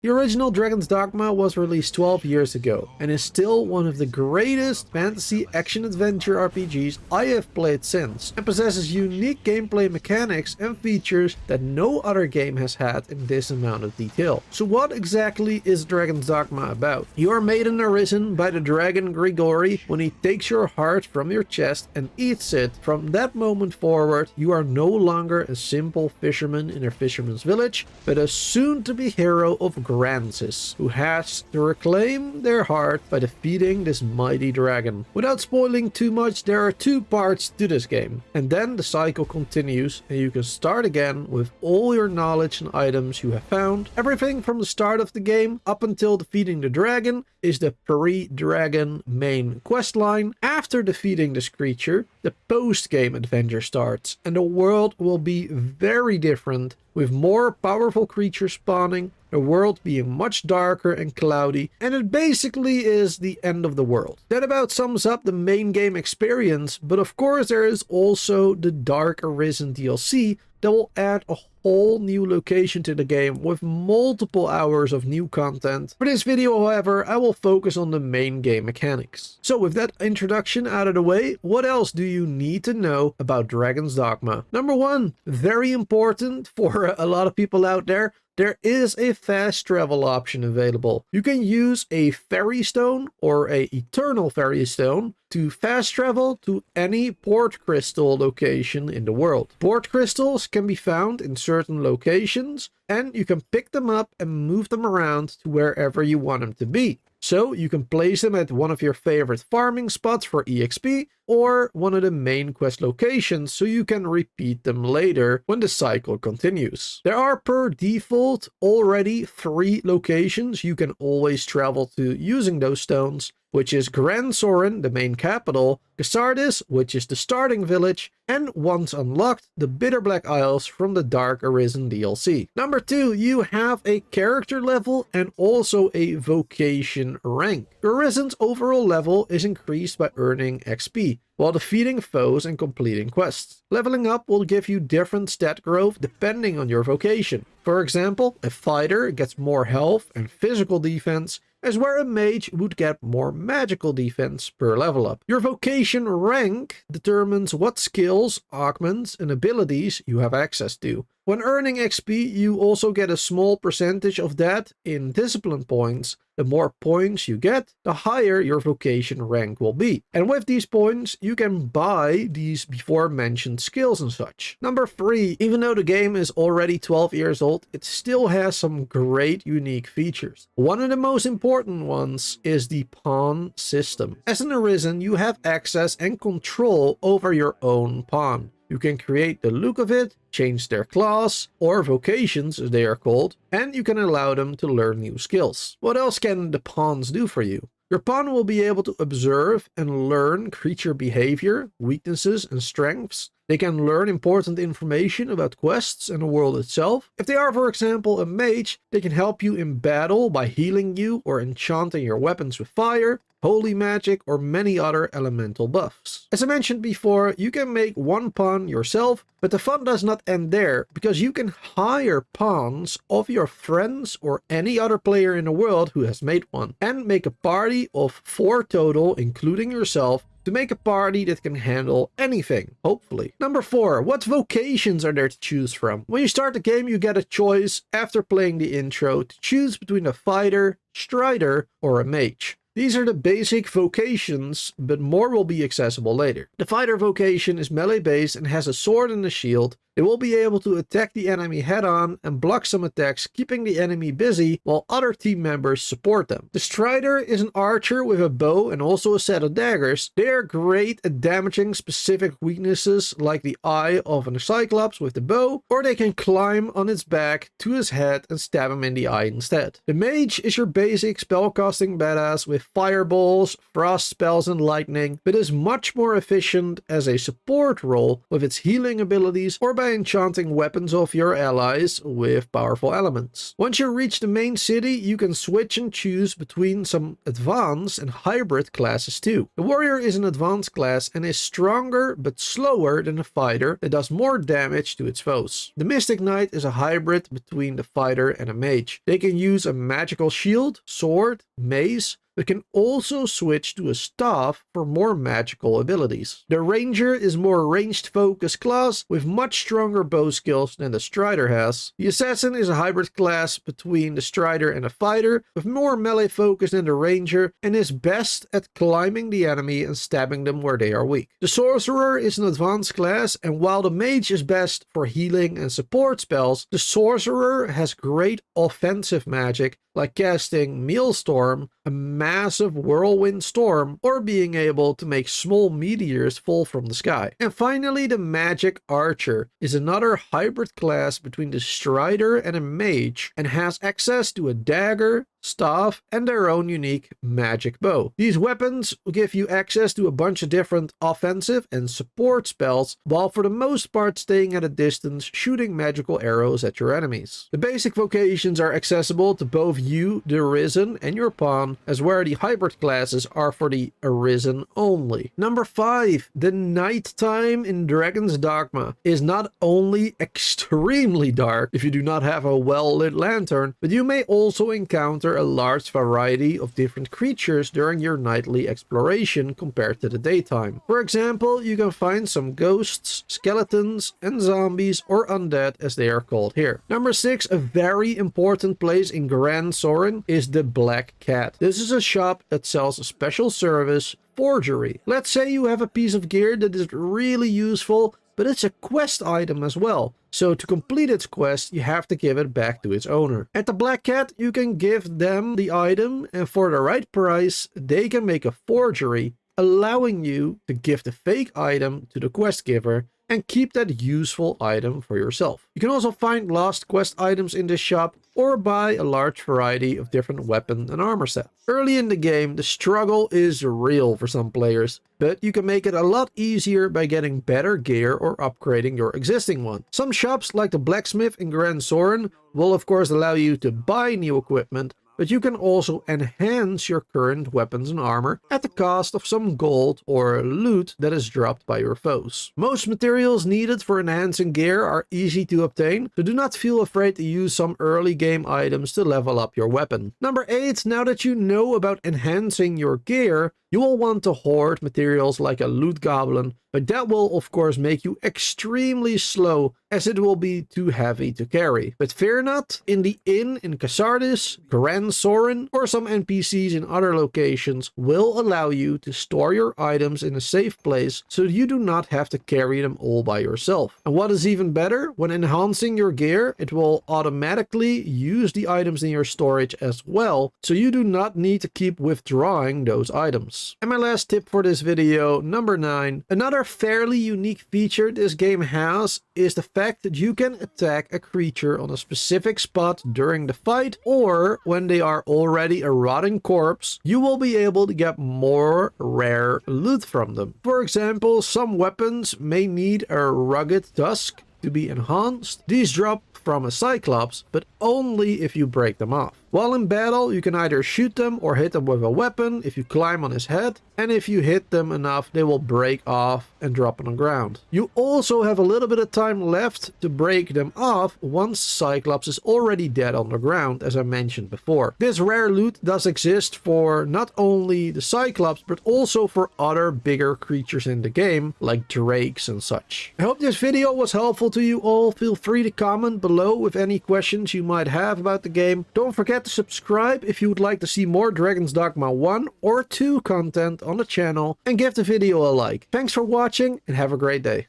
The original Dragon's Dogma was released 12 years ago and is still one of the greatest fantasy action-adventure RPGs I have played since, and possesses unique gameplay mechanics and features that no other game has had in this amount of detail. So what exactly is Dragon's Dogma about? You are made in Arisen by the dragon Grigori when he takes your heart from your chest and eats it. From that moment forward, you are no longer a simple fisherman in a fisherman's village, but a soon-to-be hero of Grancis, who has to reclaim their heart by defeating this mighty dragon. Without spoiling too much, there are 2 parts to this game, and then the cycle continues and you can start again with all your knowledge and items you have found. Everything from the start of the game up until defeating the dragon is the pre-dragon main questline. After defeating this creature, the post-game adventure starts, and the world will be very different, with more powerful creatures spawning, the world being much darker and cloudy, and it basically is the end of the world. That about sums up the main game experience, but of course there is also the Dark Arisen DLC that will add a whole new location to the game with multiple hours of new content. For this video, however, I will focus on the main game mechanics. So with that introduction out of the way, what else do you need to know about Dragon's Dogma? Number 1, very important for a lot of people out there, there is a fast travel option available. You can use a Ferrystone or a Eternal Ferrystone to fast travel to any Portcrystal location in the world. Portcrystals can be found in certain locations, and you can pick them up and move them around to wherever you want them to be. So you can place them at one of your favorite farming spots for EXP or one of the main quest locations so you can repeat them later when the cycle continues. There are per default already 3 locations you can always travel to using those stones, which is Grand Soren, the main capital, Casardis, which is the starting village, and once unlocked, the Bitterblack Isles from the Dark Arisen DLC. Number 2, you have a character level and also a vocation rank. Arisen's overall level is increased by earning XP, while defeating foes and completing quests. Leveling up will give you different stat growth depending on your vocation. For example, a fighter gets more health and physical defense, as where a mage would get more magical defense per level up. Your vocation rank determines what skills, augments, and abilities you have access to. When earning XP, you also get a small percentage of that in discipline points. The more points you get, the higher your vocation rank will be. And with these points, you can buy these before mentioned skills and such. Number 3, even though the game is already 12 years old, it still has some great unique features. One of the most important ones is the pawn system. As an Arisen, you have access and control over your own pawn. You can create the look of it, change their class, or vocations as they are called, and you can allow them to learn new skills. What else can the pawns do for you? Your pawn will be able to observe and learn creature behavior, weaknesses, and strengths. They can learn important information about quests and the world itself. If they are, for example, a mage, they can help you in battle by healing you or enchanting your weapons with fire, holy magic, or many other elemental buffs. As I mentioned before, you can make one pawn yourself, but the fun does not end there, because you can hire pawns of your friends or any other player in the world who has made one, and make a party of 4 total, including yourself, to make a party that can handle anything, hopefully. Number 4, what vocations are there to choose from? When you start the game, you get a choice after playing the intro to choose between a fighter, strider, or a mage. These are the basic vocations, but more will be accessible later. The fighter vocation is melee based and has a sword and a shield. They will be able to attack the enemy head on and block some attacks, keeping the enemy busy while other team members support them. The strider is an archer with a bow and also a set of daggers. They are great at damaging specific weaknesses like the eye of a cyclops with the bow, or they can climb on its back to his head and stab him in the eye instead. The mage is your basic spellcasting badass with fireballs, frost spells, and lightning, but is much more efficient as a support role with its healing abilities or by by enchanting weapons of your allies with powerful elements. Once you reach the main city, you can switch and choose between some advanced and hybrid classes too. The warrior is an advanced class and is stronger but slower than a fighter that does more damage to its foes. The mystic knight is a hybrid between the fighter and a mage. They can use a magical shield, sword, mace, but can also switch to a staff for more magical abilities. The ranger is more ranged focused class with much stronger bow skills than the strider has. The assassin is a hybrid class between the strider and a fighter with more melee focus than the ranger and is best at climbing the enemy and stabbing them where they are weak. The sorcerer is an advanced class, and while the mage is best for healing and support spells, the sorcerer has great offensive magic like casting Maelstrom, a massive whirlwind storm, or being able to make small meteors fall from the sky. And finally, the magic archer is another hybrid class between the strider and a mage and has access to a dagger, staff, and their own unique magic bow. These weapons give you access to a bunch of different offensive and support spells, while for the most part staying at a distance shooting magical arrows at your enemies. The basic vocations are accessible to both you, the Arisen, and your pawn, as where the hybrid classes are for the Arisen only. Number 5. The nighttime in Dragon's Dogma is not only extremely dark if you do not have a well-lit lantern, but you may also encounter a large variety of different creatures during your nightly exploration compared to the daytime. For example, you can find some ghosts, skeletons, and zombies, or undead as they are called here. Number 6, a very important place in Grand Sorin is the Black Cat. This is a shop that sells a special service, Forgery. Let's say you have a piece of gear that is really useful, but it's a quest item as well. So to complete its quest, you have to give it back to its owner. At the Black Cat, you can give them the item, and for the right price, they can make a forgery, allowing you to give the fake item to the quest giver and keep that useful item for yourself. You can also find lost quest items in this shop or buy a large variety of different weapon and armor sets. Early in the game, the struggle is real for some players, but you can make it a lot easier by getting better gear or upgrading your existing one. Some shops like the blacksmith in Grand Sorin will of course allow you to buy new equipment, but you can also enhance your current weapons and armor at the cost of some gold or loot that is dropped by your foes. Most materials needed for enhancing gear are easy to obtain, so do not feel afraid to use some early game items to level up your weapon. Number 8, now that you know about enhancing your gear, you will want to hoard materials like a loot goblin, but that will of course make you extremely slow as it will be too heavy to carry. But fear not, in the inn in Casardis, Grand Sorin, or some NPCs in other locations will allow you to store your items in a safe place so you do not have to carry them all by yourself. And what is even better, when enhancing your gear, it will automatically use the items in your storage as well, so you do not need to keep withdrawing those items. And my last tip for this video, number 9. Another fairly unique feature this game has is the fact that you can attack a creature on a specific spot during the fight, or when they are already a rotting corpse, you will be able to get more rare loot from them. For example, some weapons may need a rugged tusk to be enhanced. These drop from a Cyclops, but only if you break them off. While in battle, you can either shoot them or hit them with a weapon if you climb on his head, and if you hit them enough, they will break off and drop on the ground. You also have a little bit of time left to break them off once Cyclops is already dead on the ground, as I mentioned before. This rare loot does exist for not only the Cyclops, but also for other bigger creatures in the game, like drakes and such. I hope this video was helpful to you all. Feel free to comment below with any questions you might have about the game. Don't forget to subscribe if you would like to see more Dragon's Dogma 1 or 2 content on the channel, and give the video a like. Thanks for watching and have a great day.